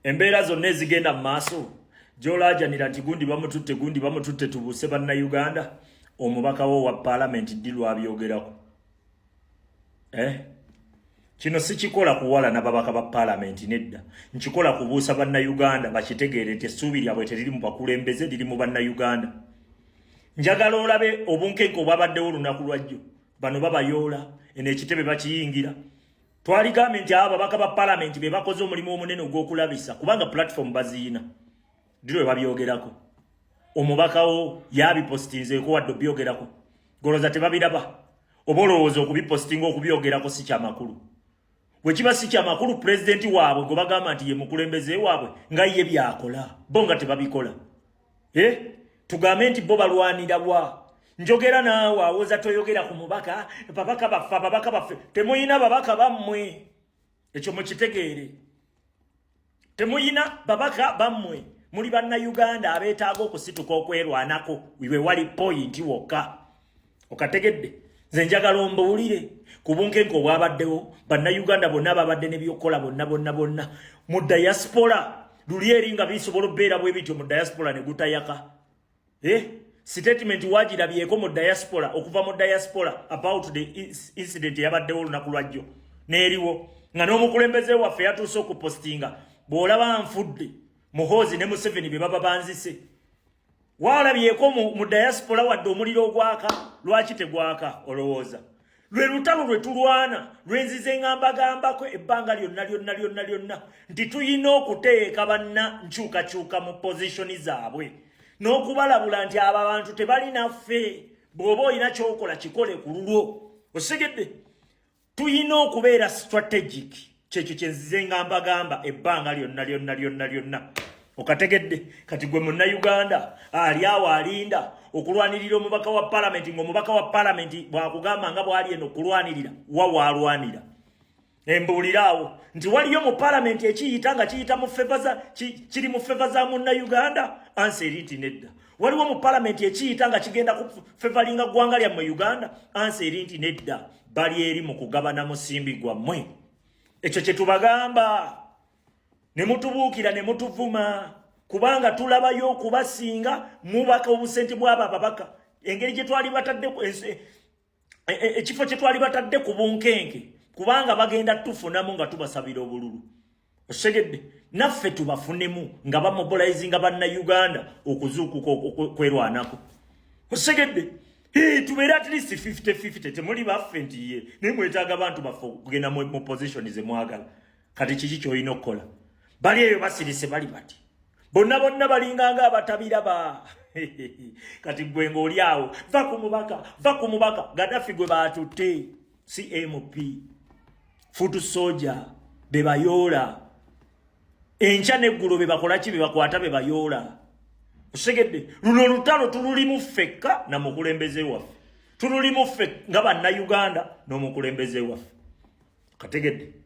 embeera zonna ezigenda mu maaso gy'olaajanira nti gundi bamututte tubuuse bannayuganda omubaka wo wa paalamenti ddi lwabyogerako. Kino sikikola kuwalana babaka ba paalamenti nedda, nkikola kubuusa bannayuganda bakitegeere nti essuubi lyabwe teriri mu bakulembeze, liri mu bannayuganda. Njagala olabe obunkenke obwabaddewo olunaku lwajjo, bano babayoola eno ekitebe bakiyingira. Twaligambe nti abo babaka ba paalamenti be bakoze omulimu omunene ogw'okulabisa kubanga platform baziina ddi lwe babyogerako. Omubaka wo yabipositinzeeko wadde obyogerako, goloza tebabiraba oba olowooza okubipositinga okubyogerako si kyamakulu. Bwe kiba si kyamakulu pulezidenti waabwe gwe bagamba nti ye mukulembeze waabwe nga ye byakola bo nga tebabikola. Tugambe nti bo balwanira bwa njogera naawe awooza toyogera ku mubaka babaka baffe temuyina babaka bammwe, ekyo mukitegeere. Temuyina babaka bammwe, muli bannayuganda abeetaaga okusituka okwerwanako wiwe wali pointi wokka. Okategedde nze njagala ombuulire ku bunkenke obwabaddewo bannayuganda bonna babadde ne byokola bonna mu diaspora luli eri nga bisobola obbeera bwe bityo mu diaspora ne gutayaka. Statement wagirabyeko mu diaspora okuva mu diaspora about the incident yabaddewo olunaku lwajjo n'eriwo nga n'omukulembeze waffe yatuuse okupostinga bw'olaba nfudde Muhoozi ne Museveni be baba banzise. Walabyeko mu diaspora wadde omuliro ogwaka lwaki tegwaka olowooza? Lwe lutalo lwe tulwana lwenzize ngambagambako ebbanga lyonna nti tuyina okuteeka banna nkyukakyuka mu positioni zaabwe n'okubalabula nti abo abantu tebali naffe, bw'oba olina kyokola kikole ku lulwo. Osegedde tuyina okubeera strategic, kyekyo kyenzize ngambagamba ebbanga lyonna. Okategedde kati gwe munnayuganda ali awo alinda okulwanirira omubaka wa paalamenti ng'omubaka wa paalamenti bw'akugamba nga bw'ali eno okulwanirira wa waalwanira. Embuuliraawo nti waliyo mu paalamenti ekiyita nga kiyita mu kiri mu feva za munnayuganda, anseri nti nedda. Waliwo mu paalamenti ekiyita nga kigenda ku fevalinga ggwanga lyammwe Uganda, anseri nti nedda. Bali eri mu kugabana musimbi gwammwe. Ekyo kye tubagamba. Ne mutubuukira ne mutuvuma kubanga tulabayo okubasinga mubaka obusente bw'aba babaka. Engeri gye twali batadde ekifo kye twali batadde ku bunkenke kubanga bagenda tufunamu nga tubasabira obululu. Osegedde naffe tubafunemu nga bamobilizinga bannayuganda okuzuukuka okwerwanako. Osegedde tubeera at least 50-50 temuli baffe nti ye naye mwetaaga abantu baffe okugenda mu position ze mwagala. Kati kiki ky'olina okukola? Bali eyo basirise bali bati bonna balinganga abatabiraba. Kati gwe ng'oli awo va ku mubaka Gaddafi gwe baatutte CMP Futu Soja be bayoola enkya n'eggulu be bakola ki be bakwata be bayoola. Osegedde luno lutalo tululimu ffekka na mukulembeze waffe, tululimu ffe nga bannayuganda n'omukulembeze waffe. Kategedde